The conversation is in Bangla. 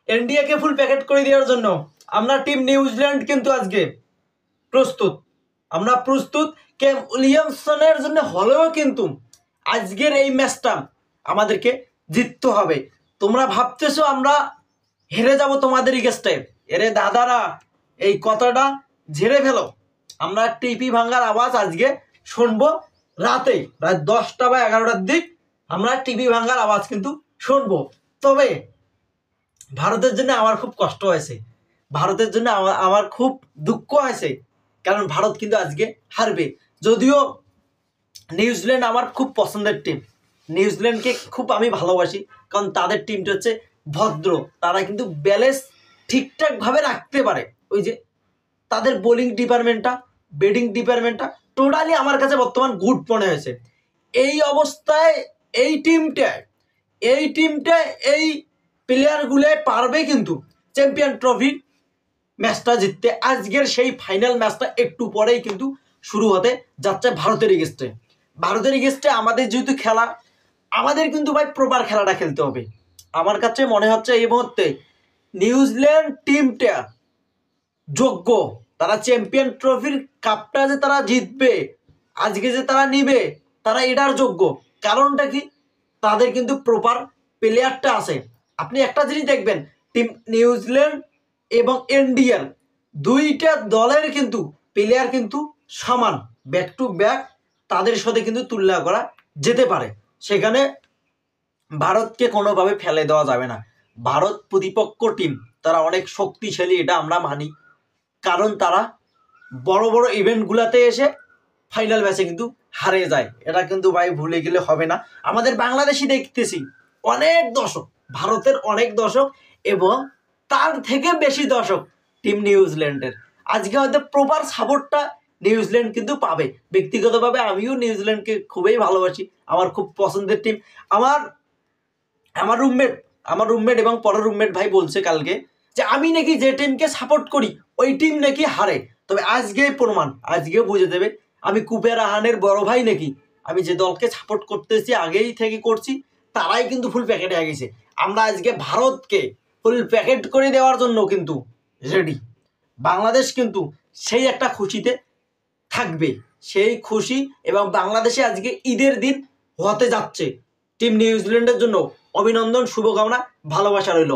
ইন্ডিয়াকে ফুল প্যাকেট করে দেওয়ার জন্য আমরা টিম নিউজিল্যান্ড কিন্তু আজকে প্রস্তুত। আমরা প্রস্তুত। কেন উইলিয়ামসনের জন্য হলেও কিন্তু আজকের এই ম্যাচটা আমাদেরকে জিততে হবে। তোমরা ভাবতেছো আমরা হেরে যাব তোমাদেরই কাছে, এরে দাদারা এই কথাটা ঝেড়ে ফেলো। আমরা টিপি ভাঙার আওয়াজ আজকে শুনবো রাত 10টা বা 11টার দিক আমরা টিপি ভাঙার আওয়াজ কিন্তু শুনবো। তবে ভারতের জন্য আমার খুব কষ্ট হয়েছে, ভারতের জন্য আমার খুব দুঃখ হয়েছে, কারণ ভারত কিন্তু আজকে হারবে। যদিও নিউজিল্যান্ড আমার খুব পছন্দের টিম, নিউজিল্যান্ডকে খুব আমি ভালোবাসি, কারণ তাদের টিমটা হচ্ছে ভদ্র, তারা কিন্তু ব্যালেন্স ঠিকঠাকভাবে রাখতে পারে। ওই যে তাদের বোলিং ডিপার্টমেন্টটা, ব্যাটিং ডিপার্টমেন্টটা টোটালি আমার কাছে বর্তমান গুড মনে হয়েছে। এই অবস্থায় এই টিমটা এই প্লেয়ারগুলো পারবে কিন্তু চ্যাম্পিয়ন ট্রফির ম্যাচটা জিততে। আজকের সেই ফাইনাল ম্যাচটা একটু পরেই কিন্তু শুরু হতে যাচ্ছে ভারতের এগেস্টে। আমাদের যেহেতু খেলা, আমাদের কিন্তু ভাই প্রপার খেলাটা খেলতে হবে। আমার কাছে মনে হচ্ছে এই মুহূর্তে নিউজিল্যান্ড টিমটা যোগ্য, তারা চ্যাম্পিয়ন ট্রফির কাপটা যে তারা জিতবে, আজকে যে তারা নিবে, তারা এটার যোগ্য। কারণটা কি, তাদের কিন্তু প্রপার প্লেয়ারটা আছে। আপনি একটা জিনিস দেখবেন, টিম নিউজিল্যান্ড এবং ইন্ডিয়ার দুইটা দলের কিন্তু প্লেয়ার কিন্তু সমান, ব্যাক টু ব্যাক তাদের সাথে কিন্তু তুলনা করা যেতে পারে। সেখানে ভারতকে কোনোভাবে ফেলে দেওয়া যাবে না। ভারত প্রতিপক্ষ টিম, তারা অনেক শক্তিশালী, এটা আমরা মানি, কারণ তারা বড় বড় ইভেন্টগুলোতে এসে ফাইনাল ম্যাচে কিন্তু হারে যায়। এটা কিন্তু ভাই ভুলে গেলে হবে না। আমাদের বাংলাদেশি দেখতেছি অনেক দর্শক, ভারতের অনেক দর্শক, এবং তার থেকে বেশি দর্শক টিম নিউজিল্যান্ডের। আজকে হয়তো প্রপার সাপোর্টটা নিউজিল্যান্ড কিন্তু পাবে। ব্যক্তিগতভাবে আমিও নিউজিল্যান্ডকে খুবই ভালোবাসি, আমার খুব পছন্দের টিম। আমার রুমমেট এবং পরের রুমমেট ভাই বলছে কালকে যে আমি নাকি যে টিমকে সাপোর্ট করি ওই টিম নাকি হারে। তবে আজকে প্রমাণ, আজকে বুঝে দেবে আমি কুবের আহানের বড় ভাই নাকি। আমি যে দলকে সাপোর্ট করতেছি, আগেই থেকে করছি, তারাই কিন্তু ফুল প্যাকেট হয়ে গেছে। আমরা আজকে ভারতকে ফুল প্যাকেট করে দেওয়ার জন্য কিন্তু রেডি। বাংলাদেশ কিন্তু সেই একটা খুশিতে থাকবে, সেই খুশি, এবং বাংলাদেশে আজকে ঈদের দিন হতে যাচ্ছে। টিম নিউজিল্যান্ডের জন্য অভিনন্দন, শুভকামনা, ভালোবাসা রইল।